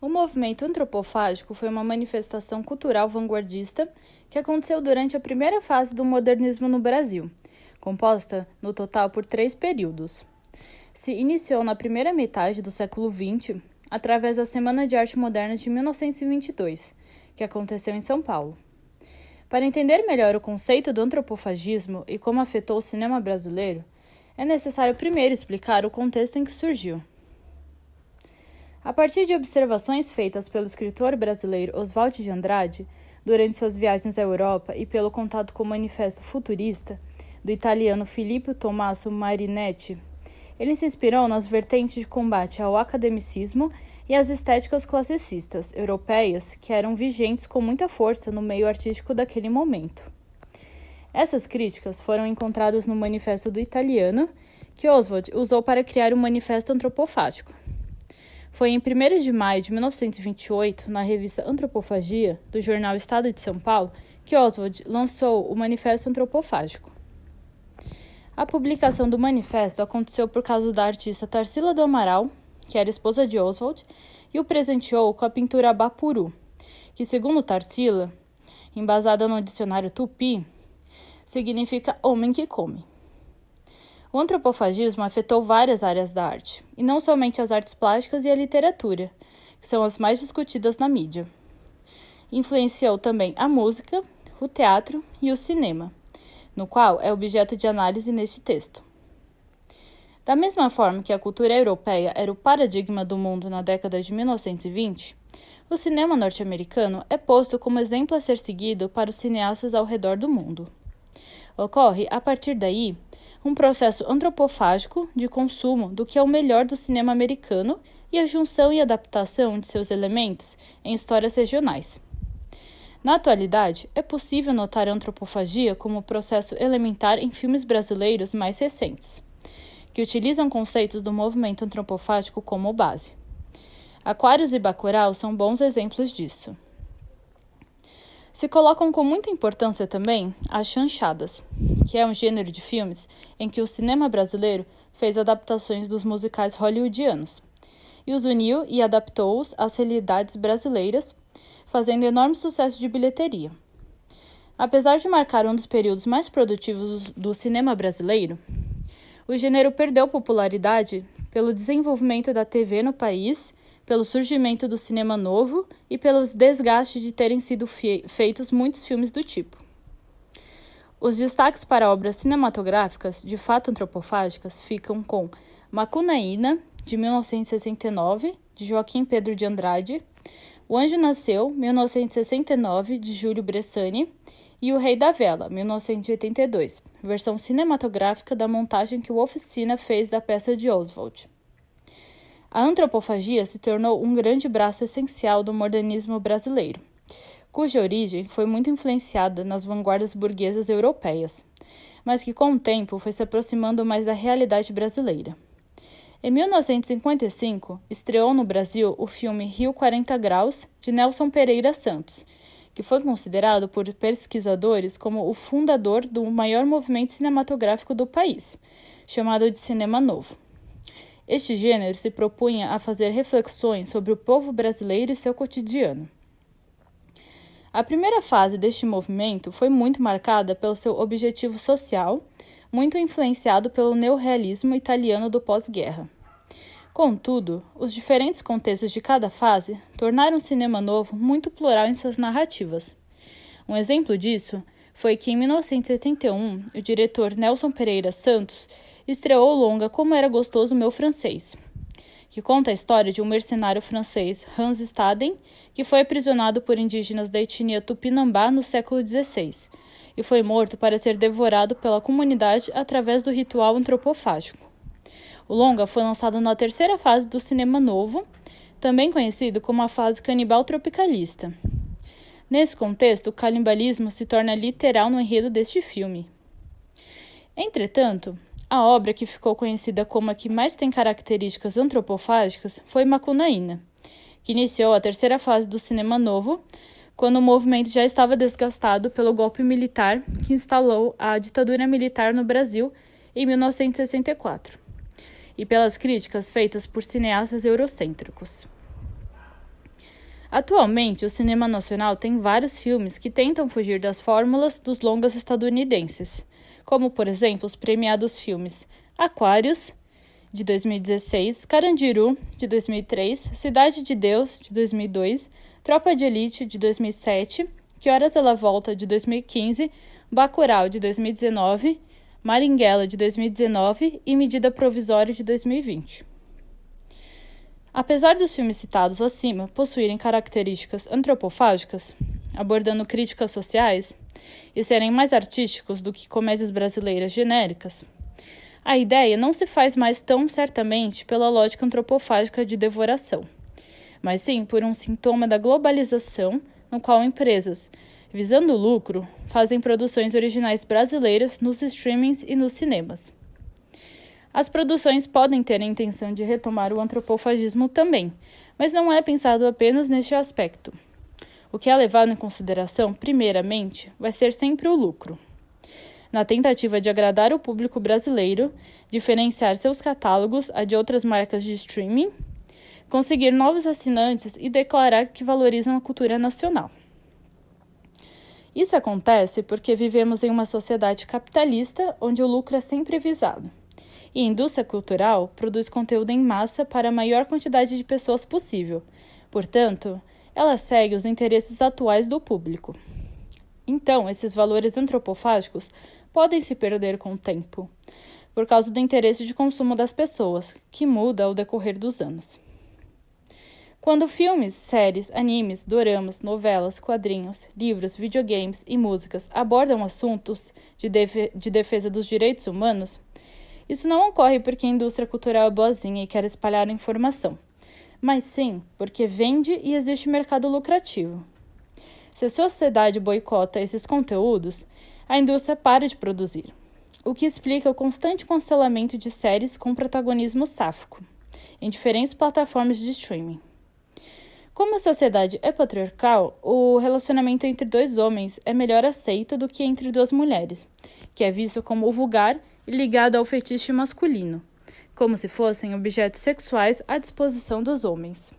O movimento antropofágico foi uma manifestação cultural vanguardista que aconteceu durante a primeira fase do modernismo no Brasil, composta, no total, por 3 períodos. Se iniciou na primeira metade do século XX, através da Semana de Arte Moderna de 1922, que aconteceu em São Paulo. Para entender melhor o conceito do antropofagismo e como afetou o cinema brasileiro, é necessário primeiro explicar o contexto em que surgiu. A partir de observações feitas pelo escritor brasileiro Oswald de Andrade durante suas viagens à Europa e pelo contato com o Manifesto Futurista, do italiano Filippo Tommaso Marinetti, ele se inspirou nas vertentes de combate ao academicismo e às estéticas classicistas europeias que eram vigentes com muita força no meio artístico daquele momento. Essas críticas foram encontradas no Manifesto do Italiano, que Oswald usou para criar o Manifesto Antropofágico. Foi em 1º de maio de 1928, na revista Antropofagia, do jornal Estado de São Paulo, que Oswald lançou o Manifesto Antropofágico. A publicação do manifesto aconteceu por causa da artista Tarsila do Amaral, que era esposa de Oswald, e o presenteou com a pintura Bapuru, que, segundo Tarsila, embasada no dicionário Tupi, significa homem que come. O antropofagismo afetou várias áreas da arte, e não somente as artes plásticas e a literatura, que são as mais discutidas na mídia. Influenciou também a música, o teatro e o cinema, no qual é objeto de análise neste texto. Da mesma forma que a cultura europeia era o paradigma do mundo na década de 1920, o cinema norte-americano é posto como exemplo a ser seguido para os cineastas ao redor do mundo. Ocorre, a partir daí, um processo antropofágico de consumo do que é o melhor do cinema americano e a junção e adaptação de seus elementos em histórias regionais. Na atualidade, é possível notar a antropofagia como processo elementar em filmes brasileiros mais recentes, que utilizam conceitos do movimento antropofágico como base. Aquários e Bacurau são bons exemplos disso. Se colocam com muita importância também as chanchadas, que é um gênero de filmes em que o cinema brasileiro fez adaptações dos musicais hollywoodianos, e os uniu e adaptou-os às realidades brasileiras, fazendo enorme sucesso de bilheteria. Apesar de marcar um dos períodos mais produtivos do cinema brasileiro, o gênero perdeu popularidade pelo desenvolvimento da TV no país, pelo surgimento do cinema novo e pelos desgastes de terem sido feitos muitos filmes do tipo. Os destaques para obras cinematográficas de fato antropofágicas ficam com Macunaína, de 1969, de Joaquim Pedro de Andrade, O Anjo Nasceu, 1969, de Júlio Bressani, e O Rei da Vela, 1982, versão cinematográfica da montagem que o Oficina fez da peça de Oswald. A antropofagia se tornou um grande braço essencial do modernismo brasileiro, cuja origem foi muito influenciada nas vanguardas burguesas europeias, mas que com o tempo foi se aproximando mais da realidade brasileira. Em 1955, estreou no Brasil o filme Rio 40 Graus, de Nelson Pereira Santos, que foi considerado por pesquisadores como o fundador do maior movimento cinematográfico do país, chamado de Cinema Novo. Este gênero se propunha a fazer reflexões sobre o povo brasileiro e seu cotidiano. A primeira fase deste movimento foi muito marcada pelo seu objetivo social, muito influenciado pelo neorrealismo italiano do pós-guerra. Contudo, os diferentes contextos de cada fase tornaram o cinema novo muito plural em suas narrativas. Um exemplo disso foi que, em 1971, o diretor Nelson Pereira Santos estreou o longa Como Era Gostoso Meu Francês, que conta a história de um mercenário francês, Hans Staden, que foi aprisionado por indígenas da etnia Tupinambá no século XVI e foi morto para ser devorado pela comunidade através do ritual antropofágico. O longa foi lançado na terceira fase do cinema novo, também conhecido como a fase canibal tropicalista. Nesse contexto, o canibalismo se torna literal no enredo deste filme. Entretanto, a obra que ficou conhecida como a que mais tem características antropofágicas foi Macunaína, que iniciou a terceira fase do cinema novo, quando o movimento já estava desgastado pelo golpe militar que instalou a ditadura militar no Brasil em 1964, e pelas críticas feitas por cineastas eurocêntricos. Atualmente, o cinema nacional tem vários filmes que tentam fugir das fórmulas dos longas estadunidenses, como, por exemplo, os premiados filmes Aquários, de 2016, Carandiru, de 2003, Cidade de Deus, de 2002, Tropa de Elite, de 2007, Que Horas Ela Volta, de 2015, Bacurau, de 2019, Marighella, de 2019 e Medida Provisória, de 2020. Apesar dos filmes citados acima possuírem características antropofágicas, abordando críticas sociais, e serem mais artísticos do que comédias brasileiras genéricas, a ideia não se faz mais tão certamente pela lógica antropofágica de devoração, mas sim por um sintoma da globalização no qual empresas, visando o lucro, fazem produções originais brasileiras nos streamings e nos cinemas. As produções podem ter a intenção de retomar o antropofagismo também, mas não é pensado apenas neste aspecto. O que é levado em consideração, primeiramente, vai ser sempre o lucro. Na tentativa de agradar o público brasileiro, diferenciar seus catálogos a de outras marcas de streaming, conseguir novos assinantes e declarar que valorizam a cultura nacional. Isso acontece porque vivemos em uma sociedade capitalista onde o lucro é sempre visado, e a indústria cultural produz conteúdo em massa para a maior quantidade de pessoas possível. Portanto, ela segue os interesses atuais do público. Então, esses valores antropofágicos podem se perder com o tempo, por causa do interesse de consumo das pessoas, que muda ao decorrer dos anos. Quando filmes, séries, animes, doramas, novelas, quadrinhos, livros, videogames e músicas abordam assuntos de defesa dos direitos humanos, isso não ocorre porque a indústria cultural é boazinha e quer espalhar a informação, mas sim porque vende e existe mercado lucrativo. Se a sociedade boicota esses conteúdos, a indústria para de produzir, o que explica o constante cancelamento de séries com protagonismo sáfico, em diferentes plataformas de streaming. Como a sociedade é patriarcal, o relacionamento entre dois homens é melhor aceito do que entre duas mulheres, que é visto como vulgar e ligado ao fetiche masculino, como se fossem objetos sexuais à disposição dos homens.